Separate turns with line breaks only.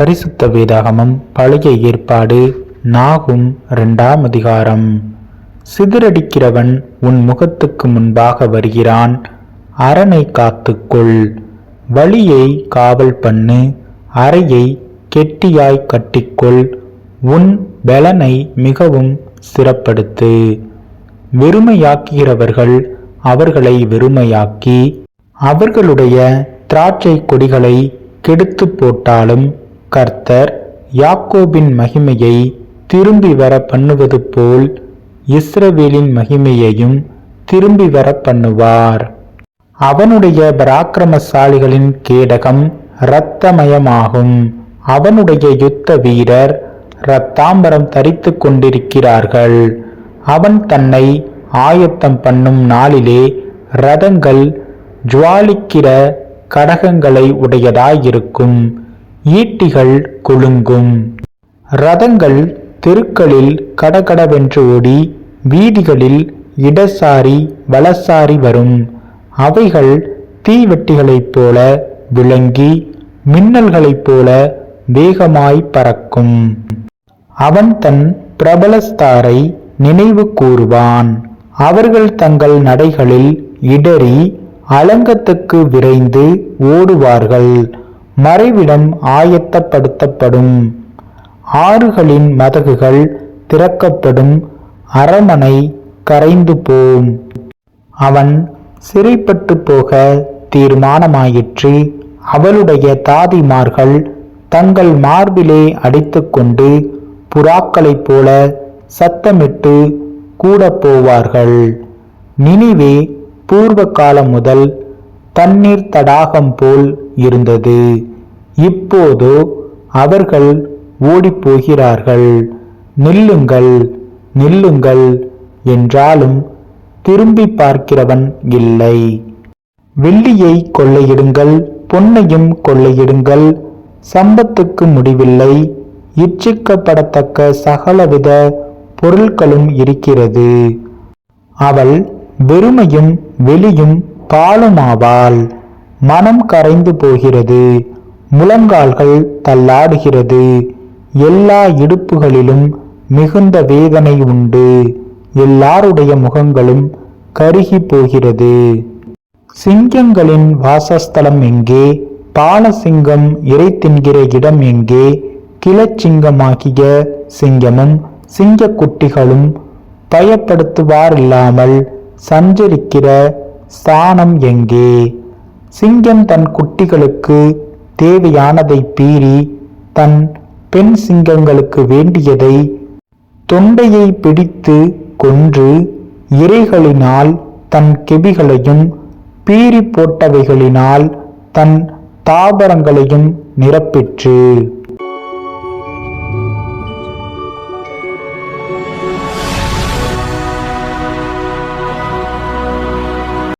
பரிசுத்த வேதாகமம் பழைய ஏற்பாடு நாகும் 2ஆம் அதிகாரம். சிதறடிக்கிறவன் உன் முகத்துக்கு முன்பாக வருகிறான், அரணை காத்துக்கொள். வழியை காவல் பண்ணு, அறையை கெட்டியாய் கட்டிக்கொள். உன் பலனை மிகவும் சிறப்படுத்து. வெறுமையாக்குகிறவர்கள் அவர்களை வெறுமையாக்கி அவர்களுடைய திராட்சை கொடிகளை கெடுத்து போட்டாலும் கர்த்தர் யாக்கோபின் மகிமையை திரும்பி வர பண்ணுவது போல் இஸ்ரவேலின் மகிமையையும் திரும்பி வர பண்ணுவார். அவனுடைய பராக்கிரமசாலிகளின் கேடகம் இரத்தமயமாகும். அவனுடைய யுத்த வீரர் இரத்தாம்பரம் தரித்து கொண்டிருக்கிறார்கள். அவன் தன்னை ஆயத்தம் பண்ணும் நாளிலே இரதங்கள் ஜுவாலிக்கிற கடகங்களை உடையதாயிருக்கும். ஈட்டிகள் குலுங்கும். இரதங்கள் தெருக்களில் கடகடவென்று ஓடி வீதிகளில் இடசாரி வலசாரி வரும். அவைகள் தீவெட்டிகளைப் போல விளங்கி மின்னல்களைப் போல வேகமாய் பறக்கும். அவன் தன் பிரபலஸ்தாரை நினைவு கூறுவான். அவர்கள் தங்கள் நடைகளில் இடறி அலங்கத்துக்கு விரைந்து ஓடுவார்கள். மறைவிடம் ஆயத்தப்படுத்தப்படும். ஆறுகளின் மதகுகள் திறக்கப்படும். அரமனை கரைந்து போம். அவன் சிறைப்பட்டு போக தீர்மானமாயிற்று. அவளுடைய தாதிமார்கள் தங்கள் மார்பிலே அடித்துக்கொண்டு புறாக்களைப் போல சத்தமிட்டு கூட போவார்கள். நினிவே பூர்வ காலம் முதல் தண்ணீர் தடாகம் போல் இருந்தது. இப்போதோ அவர்கள் ஓடிப்போகிறார்கள். நில்லுங்கள், நில்லுங்கள் என்றாலும் திரும்பி பார்க்கிறவன் இல்லை. வெள்ளியை கொள்ளையிடுங்கள், பொன்னையும் கொள்ளையிடுங்கள், சம்பத்துக்கு முடிவில்லை. இச்சிக்கப்படத்தக்க சகலவித பொருட்களும் இருக்கிறது. அவள் வெறுமையும் வெளியும் பாலுமாவாள். மனம் கரைந்து போகிறது, முழங்கால்கள் தள்ளாடுகிறது. எல்லா இடுப்புகளிலும் மிகுந்த வேதனை உண்டு. எல்லாருடைய முகங்களும் கருகி போகிறது. சிங்கங்களின் வாசஸ்தலம் எங்கே? பாலசிங்கம் இறை தின்கிற இடம் எங்கே? கிளச்சிங்கமாகிய சிங்கமும் சிங்கக்குட்டிகளும் பயப்படுத்துவாரில்லாமல் சஞ்சரிக்கிற ஸ்தானம் எங்கே? சிங்கம் தன் குட்டிகளுக்கு தேவையானதை பீறி தன் பெண் சிங்கங்களுக்கு வேண்டியதை தொண்டையை பிடித்து கொன்று இரைகளினால் தன் கெபிகளையும் பீறி போட்டவைகளினால் தன் தாபரங்களையும் நிரப்பிற்று.